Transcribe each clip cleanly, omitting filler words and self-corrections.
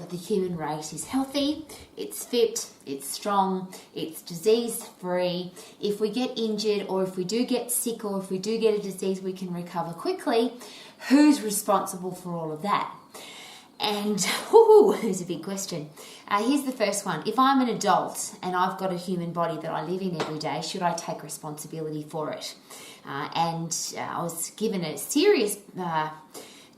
that the human race is healthy, it's fit, it's strong, it's disease-free. If we get injured or if we do get sick or if we do get a disease, we can recover quickly. Who's responsible for all of that? And here's a big question. Here's the first one. If I'm an adult and I've got a human body that I live in every day, should I take responsibility for it? And I was given a serious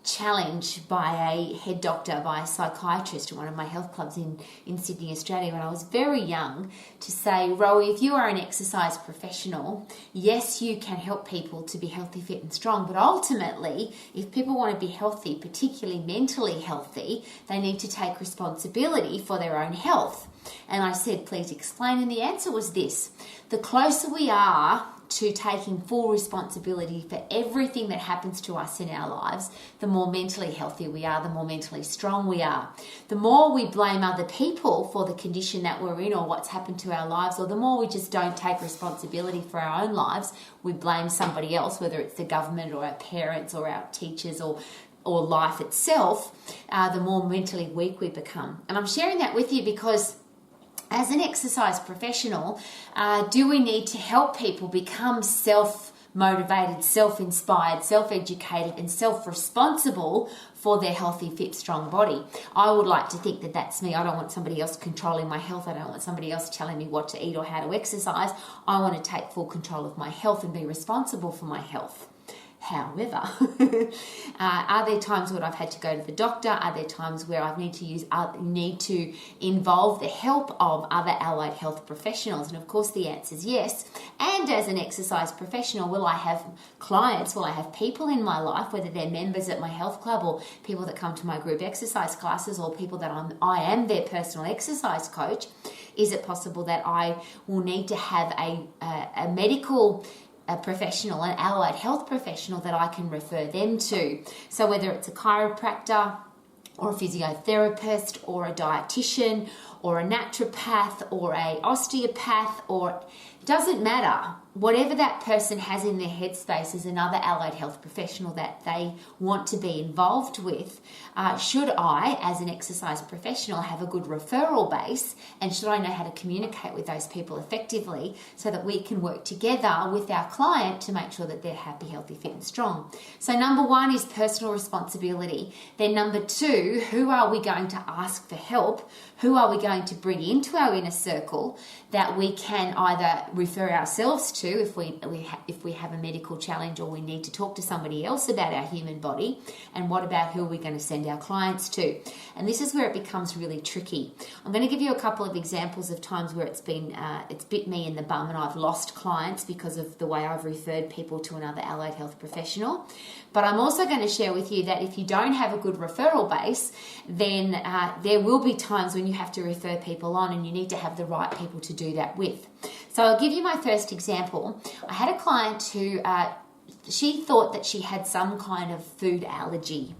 challenge by a head doctor, by a psychiatrist at one of my health clubs in Sydney, Australia, when I was very young, to say, Rowie, if you are an exercise professional, yes, you can help people to be healthy, fit and strong, but ultimately, if people want to be healthy, particularly mentally healthy, they need to take responsibility for their own health. And I said, please explain. And the answer was this: the closer we are to taking full responsibility for everything that happens to us in our lives, the more mentally healthy we are, the more mentally strong we are. The more we blame other people for the condition that we're in or what's happened to our lives, or the more we just don't take responsibility for our own lives, we blame somebody else, whether it's the government or our parents or our teachers or life itself, the more mentally weak we become. And I'm sharing that with you because as an exercise professional, do we need to help people become self-motivated, self-inspired, self-educated and self-responsible for their healthy, fit, strong body? I would like to think that that's me. I don't want somebody else controlling my health. I don't want somebody else telling me what to eat or how to exercise. I want to take full control of my health and be responsible for my health. However, are there times when I've had to go to the doctor? Are there times where I need to involve the help of other allied health professionals? And of course the answer is yes. And as an exercise professional, will I have clients? Will I have people in my life, whether they're members at my health club or people that come to my group exercise classes or people that I am their personal exercise coach? Is it possible that I will need to have a medical professional, an allied health professional that I can refer them to? So whether it's a chiropractor or a physiotherapist or a dietitian or a naturopath or a osteopath, or it doesn't matter. Whatever that person has in their headspace is another allied health professional that they want to be involved with. Should I, as an exercise professional, have a good referral base, and should I know how to communicate with those people effectively so that we can work together with our client to make sure that they're happy, healthy, fit and strong? So number one is personal responsibility. Then number two, who are we going to ask for help? Who are we going to bring into our inner circle that we can either refer ourselves to if we have a medical challenge or we need to talk to somebody else about our human body? And what about who are we going to send our clients to? And this is where it becomes really tricky. I'm going to give you a couple of examples of times where it's bit me in the bum and I've lost clients because of the way I've referred people to another allied health professional. But I'm also going to share with you that if you don't have a good referral base, then there will be times when you have to refer people on, and you need to have the right people to do that with. So I'll give you my first example. I had a client who she thought that she had some kind of food allergy.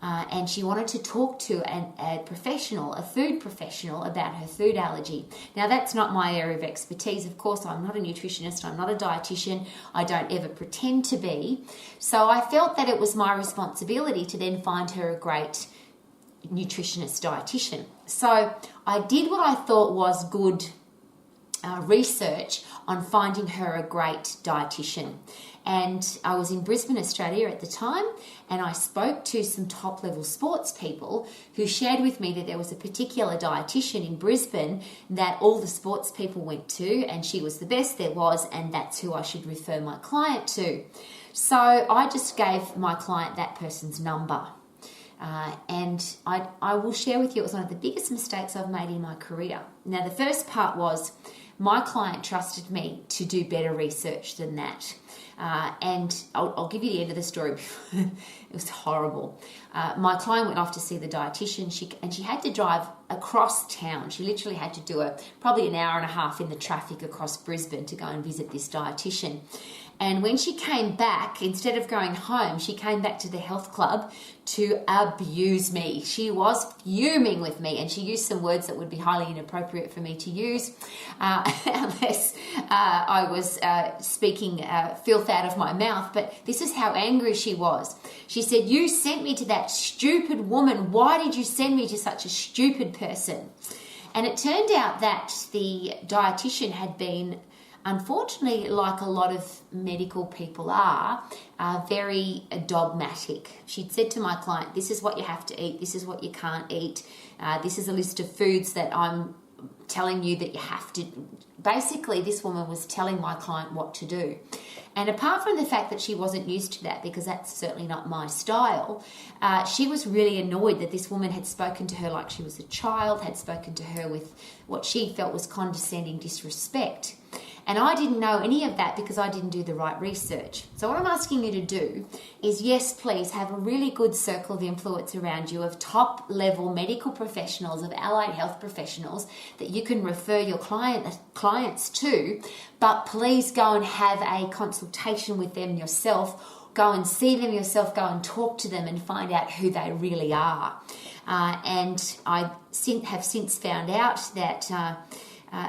And she wanted to talk to a food professional about her food allergy. Now, that's not my area of expertise. Of course, I'm not a nutritionist. I'm not a dietitian. I don't ever pretend to be. So I felt that it was my responsibility to then find her a great nutritionist dietitian. So I did what I thought was good research on finding her a great dietitian. And I was in Brisbane, Australia at the time, and I spoke to some top-level sports people who shared with me that there was a particular dietitian in Brisbane that all the sports people went to, and she was the best there was, and that's who I should refer my client to. So I just gave my client that person's number. And I will share with you, it was one of the biggest mistakes I've made in my career. Now, the first part was my client trusted me to do better research than that. And I'll give you the end of the story. It was horrible. My client went off to see the dietitian, and she had to drive across town. She literally had to do probably an hour and a half in the traffic across Brisbane to go and visit this dietitian. And when she came back, instead of going home, she came back to the health club to abuse me. She was fuming with me, and she used some words that would be highly inappropriate for me to use unless I was speaking filth out of my mouth. But this is how angry she was. She said, "You sent me to that stupid woman. Why did you send me to such a stupid person?" And it turned out that the dietitian had been, unfortunately, like a lot of medical people are, very dogmatic. She'd said to my client, "This is what you have to eat, this is what you can't eat, this is a list of foods that I'm telling you that you have to." Basically, this woman was telling my client what to do. And apart from the fact that she wasn't used to that, because that's certainly not my style, she was really annoyed that this woman had spoken to her like she was a child, had spoken to her with what she felt was condescending disrespect. And I didn't know any of that because I didn't do the right research. So what I'm asking you to do is, yes, please have a really good circle of influence around you of top-level medical professionals, of allied health professionals that you can refer your clients to, but please go and have a consultation with them yourself. Go and see them yourself, go and talk to them and find out who they really are. And I have since found out that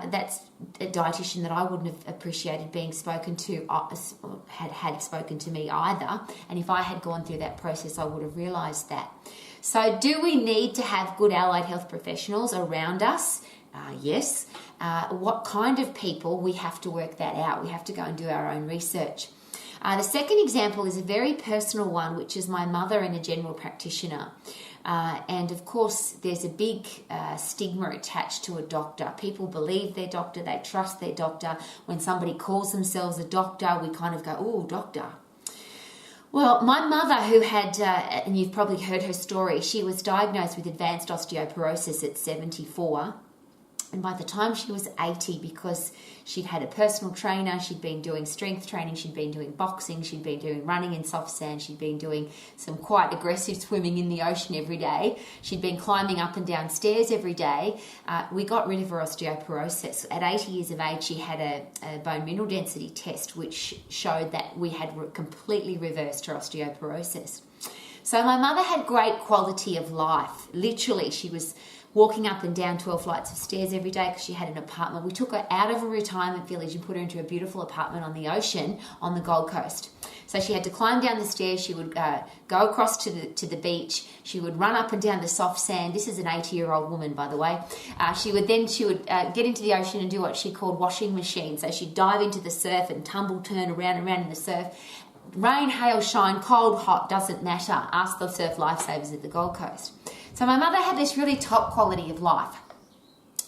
that's a dietitian that I wouldn't have appreciated being spoken to, had spoken to me either. And if I had gone through that process, I would have realised that. So do we need to have good allied health professionals around us? Yes. What kind of people? We have to work that out. We have to go and do our own research. The second example is a very personal one, which is my mother and a general practitioner. And of course, there's a big stigma attached to a doctor. People believe their doctor, they trust their doctor. When somebody calls themselves a doctor, we kind of go, "Oh, doctor." Well, my mother, who had, and you've probably heard her story, she was diagnosed with advanced osteoporosis at 74. And by the time she was 80, because she'd had a personal trainer, she'd been doing strength training, she'd been doing boxing, she'd been doing running in soft sand, she'd been doing some quite aggressive swimming in the ocean every day, she'd been climbing up and down stairs every day, we got rid of her osteoporosis. At 80 years of age, she had a bone mineral density test which showed that we had completely reversed her osteoporosis. So my mother had great quality of life. Literally, she was walking up and down 12 flights of stairs every day because she had an apartment. We took her out of a retirement village and put her into a beautiful apartment on the ocean on the Gold Coast. So she had to climb down the stairs. She would go across to the beach. She would run up and down the soft sand. This is an 80-year-old woman, by the way. She would get into the ocean and do what she called washing machine. So she'd dive into the surf and tumble, turn around and around in the surf. Rain, hail, shine, cold, hot, doesn't matter. Ask the surf lifesavers at the Gold Coast. So my mother had this really top quality of life.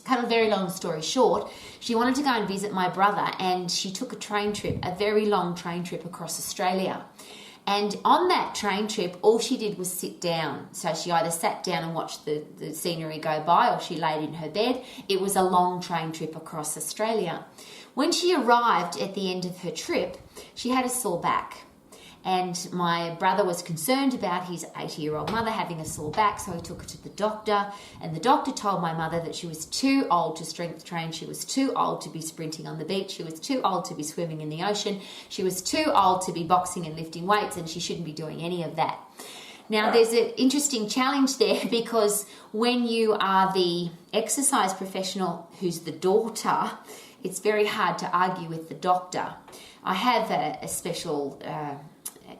Cut a very long story short, she wanted to go and visit my brother, and she took a train trip, a very long train trip across Australia. And on that train trip, all she did was sit down. So she either sat down and watched the scenery go by, or she laid in her bed. It was a long train trip across Australia. When she arrived at the end of her trip, she had a sore back. And my brother was concerned about his 80-year-old mother having a sore back, so he took her to the doctor. And the doctor told my mother that she was too old to strength train. She was too old to be sprinting on the beach. She was too old to be swimming in the ocean. She was too old to be boxing and lifting weights, and she shouldn't be doing any of that. Now, there's an interesting challenge there, because when you are the exercise professional who's the daughter, it's very hard to argue with the doctor. I have a special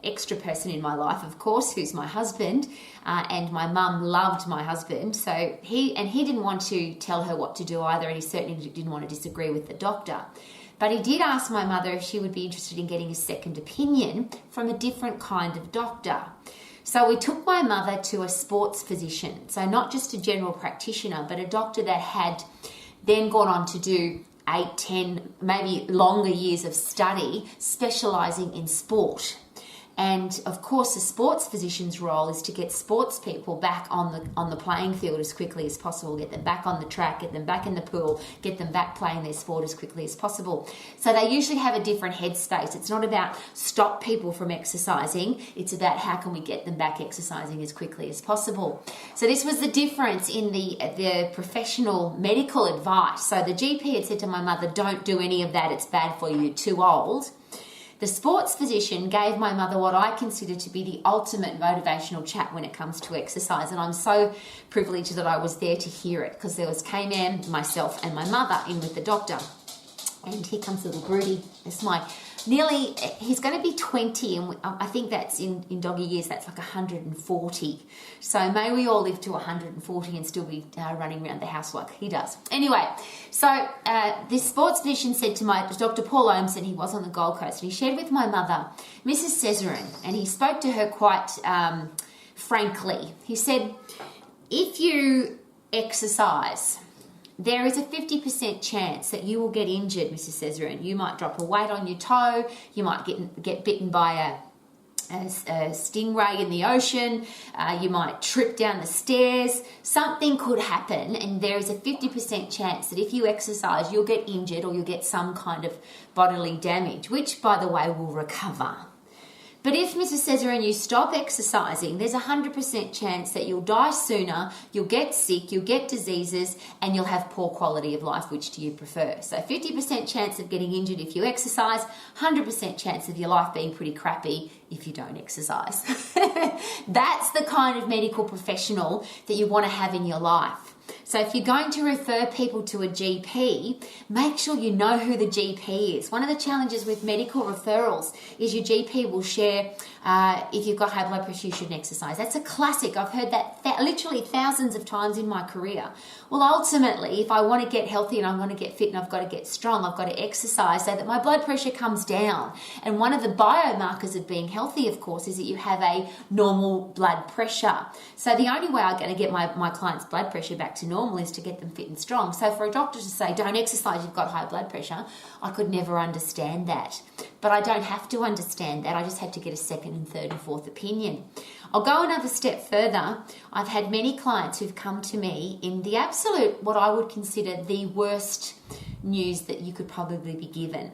extra person in my life, of course, who's my husband, and my mum loved my husband, so he didn't want to tell her what to do either, and he certainly didn't want to disagree with the doctor. But he did ask my mother if she would be interested in getting a second opinion from a different kind of doctor. So we took my mother to a sports physician, so not just a general practitioner, but a doctor that had then gone on to do 8, 10, maybe longer years of study specialising in sport. And of course, a sports physician's role is to get sports people back on the playing field as quickly as possible, get them back on the track, get them back in the pool, get them back playing their sport as quickly as possible. So they usually have a different headspace. It's not about stop people from exercising. It's about how can we get them back exercising as quickly as possible. So this was the difference in the professional medical advice. So the GP had said to my mother, "Don't do any of that. It's bad for you. You're too old." The sports physician gave my mother what I consider to be the ultimate motivational chat when it comes to exercise, and I'm so privileged that I was there to hear it, because there was K-Man, myself and my mother in with the doctor. And here comes little Broody. It's my he's going to be 20, and I think that's in doggy years, that's like 140. So may we all live to 140 and still be running around the house like he does. Anyway, so this sports physician said to Dr. Paul Olmston, he was on the Gold Coast, and he shared with my mother, Mrs. Cesarin, and he spoke to her quite frankly. He said, if you exercise, there is a 50% chance that you will get injured, Mrs. Cesarin. You might drop a weight on your toe. You might get bitten by a stingray in the ocean. You might trip down the stairs. Something could happen, and there is a 50% chance that if you exercise, you'll get injured or you'll get some kind of bodily damage, which, by the way, will recover. But if, Mrs. Cesarin, you stop exercising, there's a 100% chance that you'll die sooner, you'll get sick, you'll get diseases, and you'll have poor quality of life. Which do you prefer? So 50% chance of getting injured if you exercise, 100% chance of your life being pretty crappy if you don't exercise. That's the kind of medical professional that you want to have in your life. So if you're going to refer people to a GP, make sure you know who the GP is. One of the challenges with medical referrals is your GP will share if you've got high blood pressure, you shouldn't exercise. That's a classic. I've heard that literally thousands of times in my career. Well, ultimately, if I want to get healthy and I want to get fit and I've got to get strong, I've got to exercise so that my blood pressure comes down. And one of the biomarkers of being healthy, of course, is that you have a normal blood pressure. So the only way I'm going to get my client's blood pressure back to normal is to get them fit and strong. So for a doctor to say, don't exercise, you've got high blood pressure, I could never understand that. But I don't have to understand that. I just have to get a second and third and fourth opinion. I'll go another step further. I've had many clients who've come to me in the absolute, what I would consider the worst news that you could probably be given.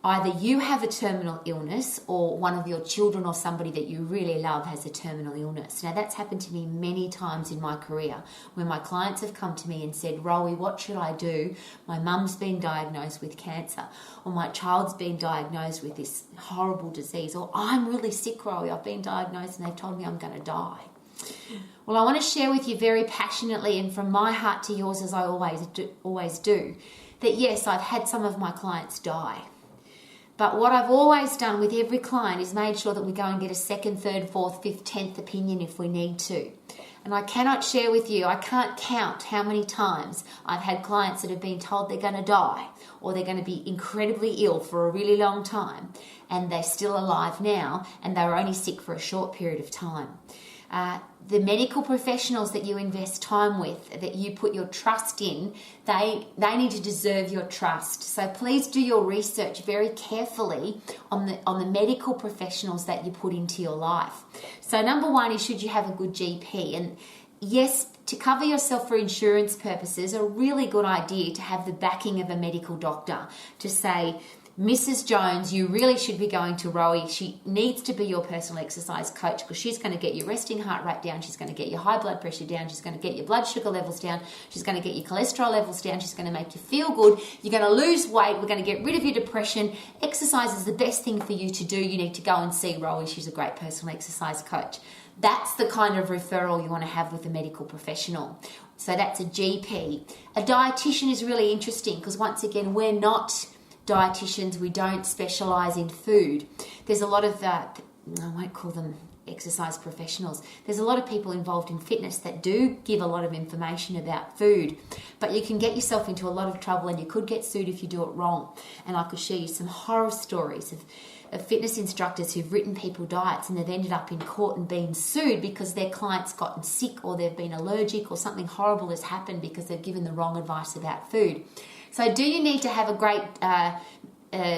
Either you have a terminal illness or one of your children or somebody that you really love has a terminal illness. Now, that's happened to me many times in my career when my clients have come to me and said, Rowie, what should I do? My mum's been diagnosed with cancer, or my child's been diagnosed with this horrible disease, or I'm really sick, Rowie, I've been diagnosed and they've told me I'm going to die. Well, I want to share with you very passionately and from my heart to yours, as I always do, that yes, I've had some of my clients die. But what I've always done with every client is made sure that we go and get a second, third, fourth, fifth, 10th opinion if we need to. And I cannot share with you, I can't count how many times I've had clients that have been told they're going to die or they're going to be incredibly ill for a really long time, and they're still alive now and they were only sick for a short period of time. The medical professionals that you invest time with, that you put your trust in, they need to deserve your trust. So please do your research very carefully on the medical professionals that you put into your life. So number one is, should you have a good GP? And yes, to cover yourself for insurance purposes, a really good idea to have the backing of a medical doctor to say, Mrs. Jones, you really should be going to Rowie. She needs to be your personal exercise coach because she's going to get your resting heart rate down. She's going to get your high blood pressure down. She's going to get your blood sugar levels down. She's going to get your cholesterol levels down. She's going to make you feel good. You're going to lose weight. We're going to get rid of your depression. Exercise is the best thing for you to do. You need to go and see Rowie. She's a great personal exercise coach. That's the kind of referral you want to have with a medical professional. So that's a GP. A dietitian is really interesting because, once again, we're not dietitians, we don't specialise in food. There's a lot of, I won't call them exercise professionals, there's a lot of people involved in fitness that do give a lot of information about food, but you can get yourself into a lot of trouble and you could get sued if you do it wrong. And I could share you some horror stories of fitness instructors who've written people diets and they've ended up in court and been sued because their client's gotten sick or they've been allergic or something horrible has happened because they've given the wrong advice about food. So do you need to have a great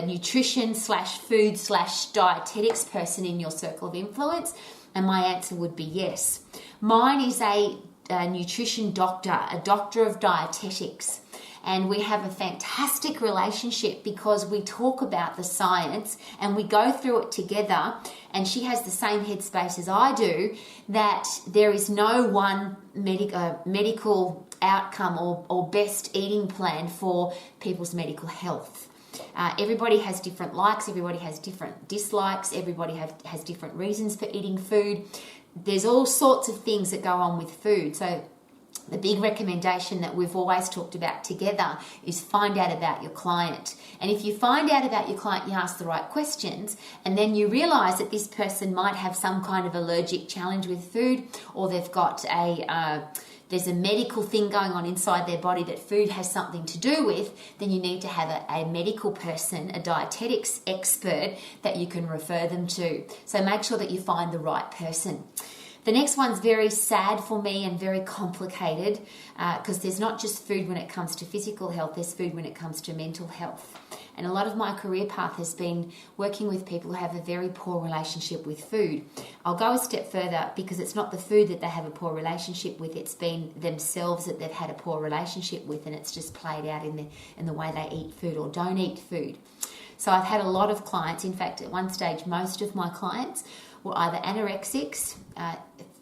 nutrition / food / dietetics person in your circle of influence? And my answer would be yes. Mine is a nutrition doctor, a doctor of dietetics. And we have a fantastic relationship because we talk about the science and we go through it together, and she has the same headspace as I do, that there is no one medical outcome or best eating plan for people's medical health. Everybody has different likes, everybody has different dislikes, everybody has different reasons for eating food. There's all sorts of things that go on with food. So the big recommendation that we've always talked about together is find out about your client. And if you find out about your client, you ask the right questions, and then you realize that this person might have some kind of allergic challenge with food, or they've got there's a medical thing going on inside their body that food has something to do with, then you need to have a medical person, a dietetics expert that you can refer them to. So make sure that you find the right person. The next one's very sad for me and very complicated because there's not just food when it comes to physical health, there's food when it comes to mental health. And a lot of my career path has been working with people who have a very poor relationship with food. I'll go a step further because it's not the food that they have a poor relationship with, it's been themselves that they've had a poor relationship with, and it's just played out in the way they eat food or don't eat food. So I've had a lot of clients, in fact at one stage most of my clients were either anorexics,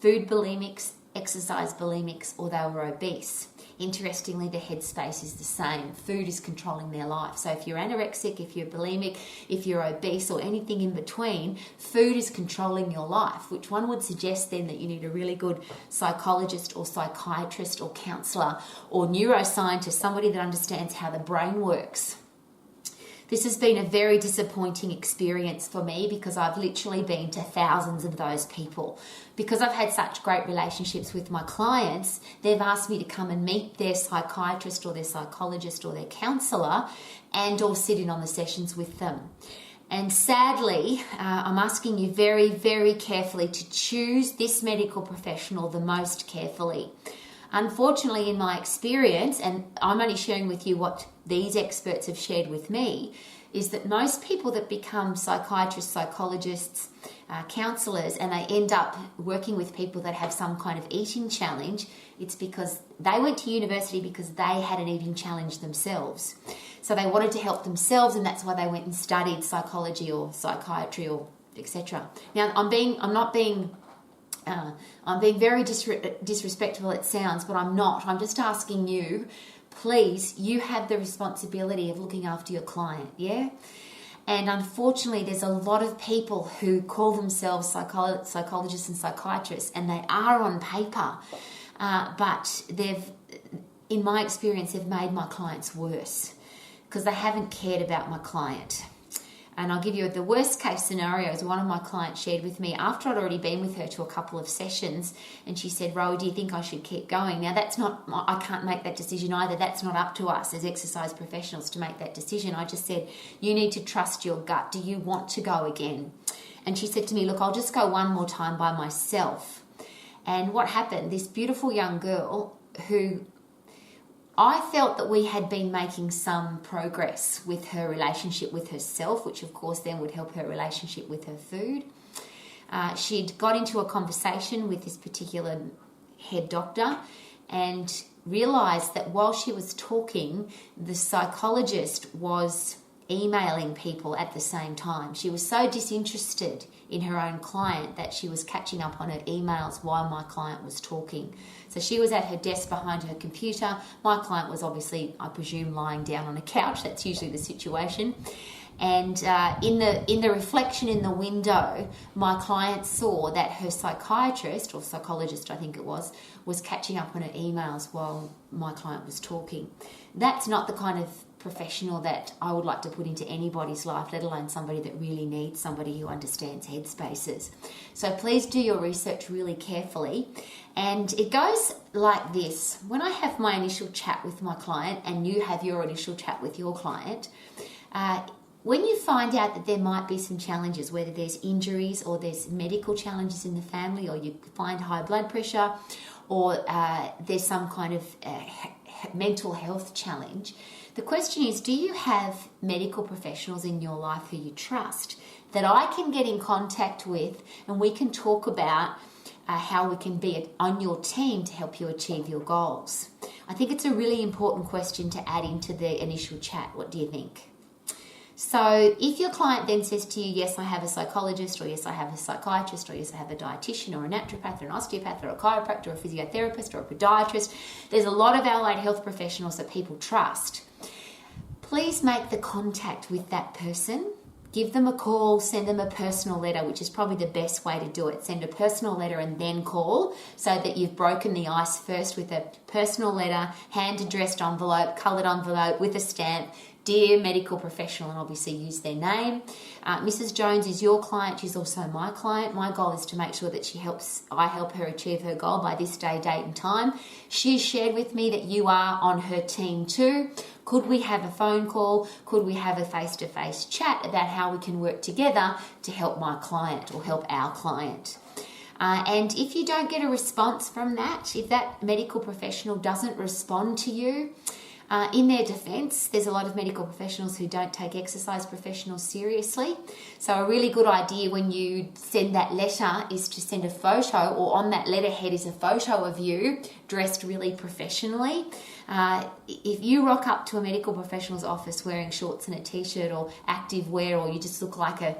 food bulimics, exercise bulimics, or they were obese. Interestingly, the headspace is the same. Food is controlling their life. So if you're anorexic, if you're bulimic, if you're obese, or anything in between, food is controlling your life, which one would suggest then that you need a really good psychologist or psychiatrist or counsellor or neuroscientist, somebody that understands how the brain works. This has been a very disappointing experience for me because I've literally been to thousands of those people. Because I've had such great relationships with my clients, they've asked me to come and meet their psychiatrist or their psychologist or their counsellor and or sit in on the sessions with them. And sadly, I'm asking you very, very carefully to choose this medical professional the most carefully. Unfortunately, in my experience, and I'm only sharing with you what these experts have shared with me, is that most people that become psychiatrists, psychologists, counsellors, and they end up working with people that have some kind of eating challenge, it's because they went to university because they had an eating challenge themselves. So they wanted to help themselves, and that's why they went and studied psychology or psychiatry or etc. Now, I'm being very disrespectful, it sounds, but I'm not. I'm just asking you, please, you have the responsibility of looking after your client, yeah? And unfortunately, there's a lot of people who call themselves psychologists and psychiatrists, and they are on paper, but in my experience, they've made my clients worse because they haven't cared about my client. And I'll give you the worst case scenario is one of my clients shared with me after I'd already been with her to a couple of sessions, and she said, "Rowie, do you think I should keep going?" Now I can't make that decision either. That's not up to us as exercise professionals to make that decision. I just said, you need to trust your gut. Do you want to go again? And she said to me, "Look, I'll just go one more time by myself." And what happened, this beautiful young girl who I felt that we had been making some progress with her relationship with herself, which of course then would help her relationship with her food. She'd got into a conversation with this particular head doctor and realised that while she was talking, the psychologist was emailing people at the same time. She was so disinterested in her own client that she was catching up on her emails while my client was talking. So she was at her desk behind her computer. My client was obviously, I presume, lying down on a couch. That's usually the situation. And in the reflection in the window, my client saw that her psychiatrist, or psychologist I think it was catching up on her emails while my client was talking. That's not the kind of professional that I would like to put into anybody's life, let alone somebody that really needs somebody who understands headspaces. So please do your research really carefully. And it goes like this. When I have my initial chat with my client and you have your initial chat with your client, when you find out that there might be some challenges, whether there's injuries or there's medical challenges in the family, or you find high blood pressure, or there's some kind of mental health challenge, the question is, do you have medical professionals in your life who you trust that I can get in contact with and we can talk about how we can be on your team to help you achieve your goals? I think it's a really important question to add into the initial chat. What do you think? So if your client then says to you, yes, I have a psychologist, or yes, I have a psychiatrist, or yes, I have a dietitian, or a naturopath, or an osteopath, or a chiropractor, or a physiotherapist, or a podiatrist, there's a lot of allied health professionals that people trust. Please make the contact with that person give them a call, send them a personal letter, which is probably the best way to do it. Send a personal letter and then call, so that you've broken the ice first with a personal letter, hand-addressed envelope, coloured envelope with a stamp, dear medical professional, and obviously use their name. Mrs. Jones is your client. She's also my client. My goal is to make sure that I help her achieve her goal by this day, date and time. She's shared with me that you are on her team too. Could we have a phone call? Could we have a face-to-face chat about how we can work together to help my client or help our client? And if you don't get a response from that, if that medical professional doesn't respond to you, in their defence, there's a lot of medical professionals who don't take exercise professionals seriously. So a really good idea when you send that letter is to send a photo, or on that letterhead is a photo of you dressed really professionally. If you rock up to a medical professional's office wearing shorts and a t-shirt or active wear, or you just look like an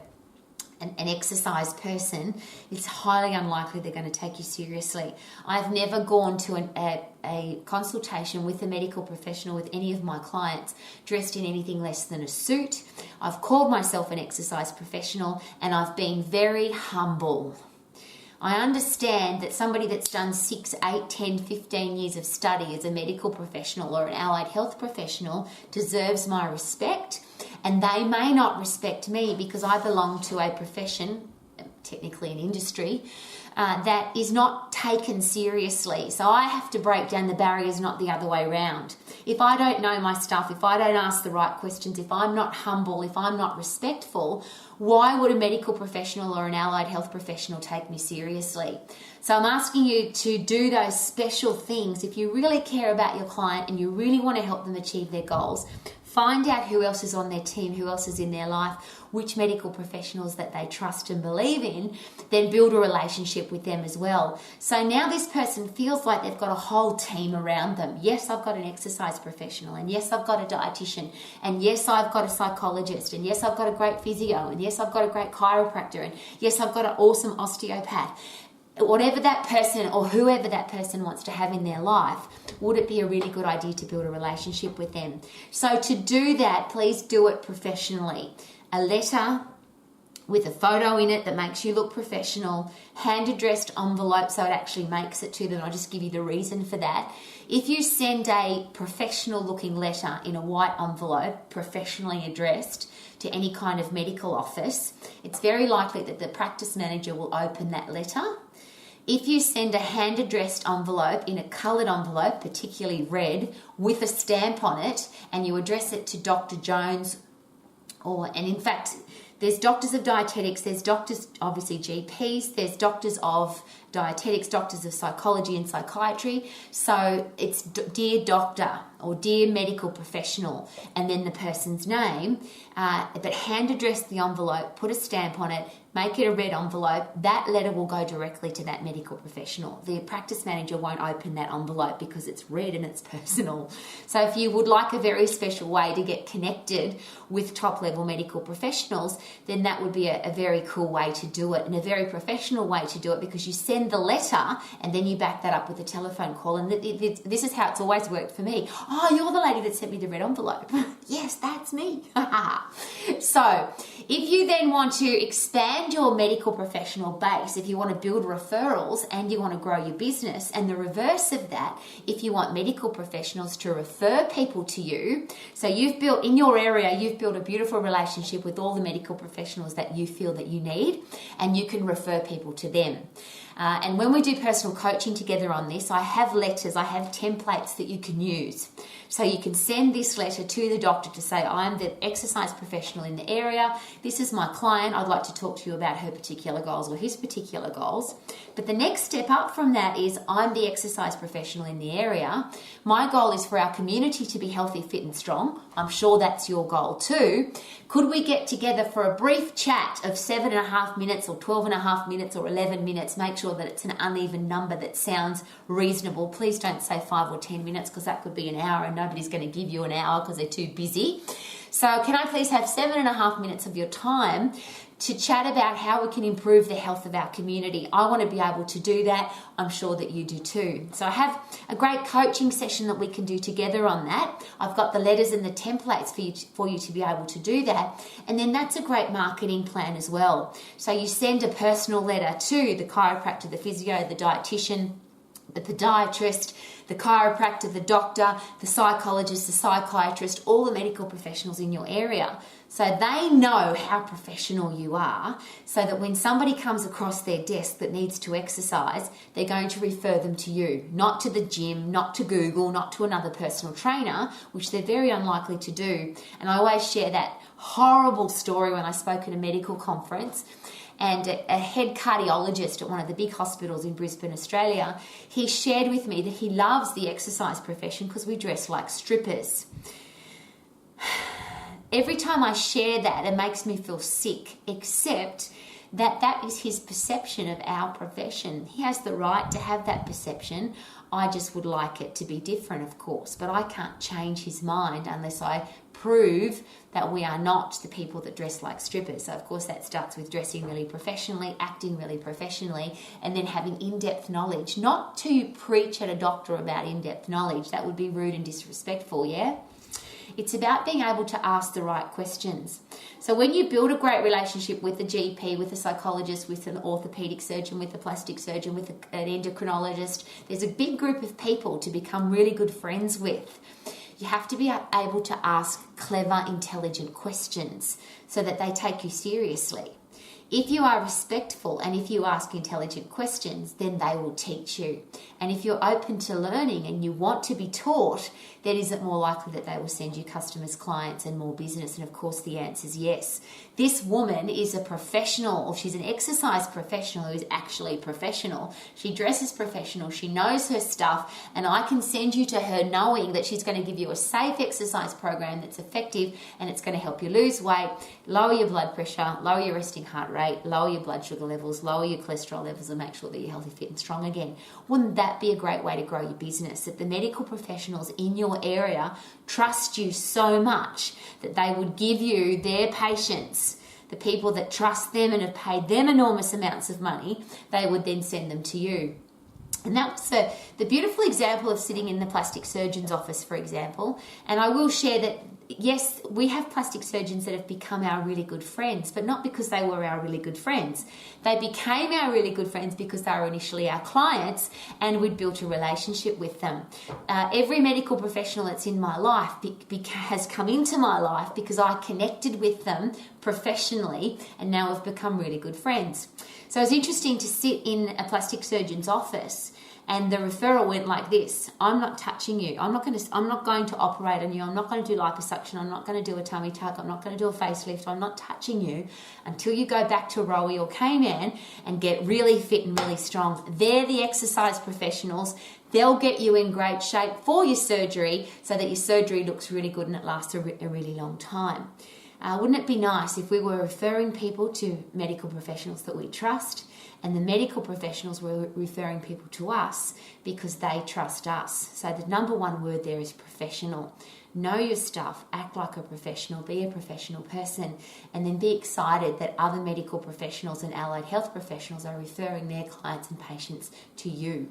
exercise person, it's highly unlikely they're going to take you seriously. I've never gone to a consultation with a medical professional with any of my clients dressed in anything less than a suit. I've called myself an exercise professional, and I've been very humble. I understand that somebody that's done 6, 8, 10, 15 years of study as a medical professional or an allied health professional deserves my respect, and they may not respect me because I belong to a profession, technically an industry, that is not taken seriously. So I have to break down the barriers, not the other way around. If I don't know my stuff, if I don't ask the right questions, if I'm not humble, if I'm not respectful, why would a medical professional or an allied health professional take me seriously? So I'm asking you to do those special things. If you really care about your client and you really want to help them achieve their goals, find out who else is on their team, who else is in their life, which medical professionals that they trust and believe in, then build a relationship with them as well. So now this person feels like they've got a whole team around them. Yes, I've got an exercise professional, and yes, I've got a dietitian, and yes, I've got a psychologist, and yes, I've got a great physio, and yes, I've got a great chiropractor, and yes, I've got an awesome osteopath. Whatever that person or whoever that person wants to have in their life, would it be a really good idea to build a relationship with them? So to do that, please do it professionally. A letter with a photo in it that makes you look professional, hand-addressed envelope so it actually makes it to them. I'll just give you the reason for that. If you send a professional-looking letter in a white envelope, professionally addressed, to any kind of medical office, it's very likely that the practice manager will open that letter. If you send a hand-addressed envelope in a coloured envelope, particularly red, with a stamp on it, and you address it to Dr. Jones, and in fact, there's doctors of dietetics, there's doctors, obviously GPs, there's doctors of dietetics, doctors of psychology and psychiatry. So it's dear doctor or dear medical professional, and then the person's name, but hand address the envelope, put a stamp on it, make it a red envelope. That letter will go directly to that medical professional. The practice manager won't open that envelope because it's red and it's personal. So if you would like a very special way to get connected with top-level medical professionals, then that would be a very cool way to do it, and a very professional way to do it, because you send the letter and then you back that up with a telephone call. And this is how it's always worked for me. Oh, you're the lady that sent me the red envelope. Yes, that's me. So if you then want to expand your medical professional base, if you want to build referrals and you want to grow your business, and the reverse of that, if you want medical professionals to refer people to you, so you've built in your area, you've built a beautiful relationship with all the medical professionals that you feel that you need, and you can refer people to them. And when we do personal coaching together on this, I have letters, I have templates that you can use. So you can send this letter to the doctor to say, I'm the exercise professional in the area, this is my client, I'd like to talk to you about her particular goals or his particular goals. But the next step up from that is, I'm the exercise professional in the area. My goal is for our community to be healthy, fit and strong. I'm sure that's your goal too. Could we get together for a brief chat of 7.5 minutes or 12.5 minutes or 11 minutes? Make sure that it's an uneven number that sounds reasonable. Please don't say 5 or 10 minutes, because that could be an hour and nobody's going to give you an hour because they're too busy. So can I please have 7.5 minutes of your time to chat about how we can improve the health of our community? I want to be able to do that. I'm sure that you do too. So I have a great coaching session that we can do together on that. I've got the letters and the templates for you to be able to do that. And then that's a great marketing plan as well. So you send a personal letter to the chiropractor, the physio, the dietitian, the podiatrist, the chiropractor, the doctor, the psychologist, the psychiatrist, all the medical professionals in your area. So they know how professional you are, so that when somebody comes across their desk that needs to exercise, they're going to refer them to you, not to the gym, not to Google, not to another personal trainer, which they're very unlikely to do. And I always share that horrible story when I spoke at a medical conference. And a head cardiologist at one of the big hospitals in Brisbane, Australia, he shared with me that he loves the exercise profession because we dress like strippers. Every time I share that, it makes me feel sick, except that is his perception of our profession. He has the right to have that perception. I just would like it to be different, of course, but I can't change his mind unless I prove that we are not the people that dress like strippers. So of course that starts with dressing really professionally, acting really professionally, and then having in-depth knowledge. Not to preach at a doctor about in-depth knowledge, that would be rude and disrespectful, yeah? It's about being able to ask the right questions. So when you build a great relationship with a GP, with a psychologist, with an orthopedic surgeon, with a plastic surgeon, with an endocrinologist, there's a big group of people to become really good friends with. You have to be able to ask clever, intelligent questions so that they take you seriously. If you are respectful and if you ask intelligent questions, then they will teach you. And if you're open to learning and you want to be taught, then is it more likely that they will send you customers, clients, and more business? And of course, the answer is yes. This woman is a professional, or she's an exercise professional who is actually professional. She dresses professional. She knows her stuff. And I can send you to her knowing that she's going to give you a safe exercise program that's effective, and it's going to help you lose weight, lower your blood pressure, lower your resting heart rate, lower your blood sugar levels, lower your cholesterol levels, and make sure that you're healthy, fit, and strong again. Wouldn't that be a great way to grow your business? That the medical professionals in your area trust you so much that they would give you their patients, the people that trust them and have paid them enormous amounts of money, they would then send them to you. And that was the beautiful example of sitting in the plastic surgeon's office, for example. And I will share that, yes, we have plastic surgeons that have become our really good friends, but not because they were our really good friends. They became our really good friends because they were initially our clients and we'd built a relationship with them. Every medical professional that's in my life has come into my life because I connected with them professionally, and now we've become really good friends. So it's interesting to sit in a plastic surgeon's office and the referral went like this: I'm not touching you. I'm not going to operate on you. I'm not going to do liposuction. I'm not going to do a tummy tuck. I'm not going to do a facelift. I'm not touching you until you go back to Rowie or K-Man and get really fit and really strong. They're the exercise professionals. They'll get you in great shape for your surgery so that your surgery looks really good and it lasts a really long time. Wouldn't it be nice if we were referring people to medical professionals that we trust, and the medical professionals were referring people to us because they trust us? So the number one word there is professional. Know your stuff, act like a professional, be a professional person, and then be excited that other medical professionals and allied health professionals are referring their clients and patients to you.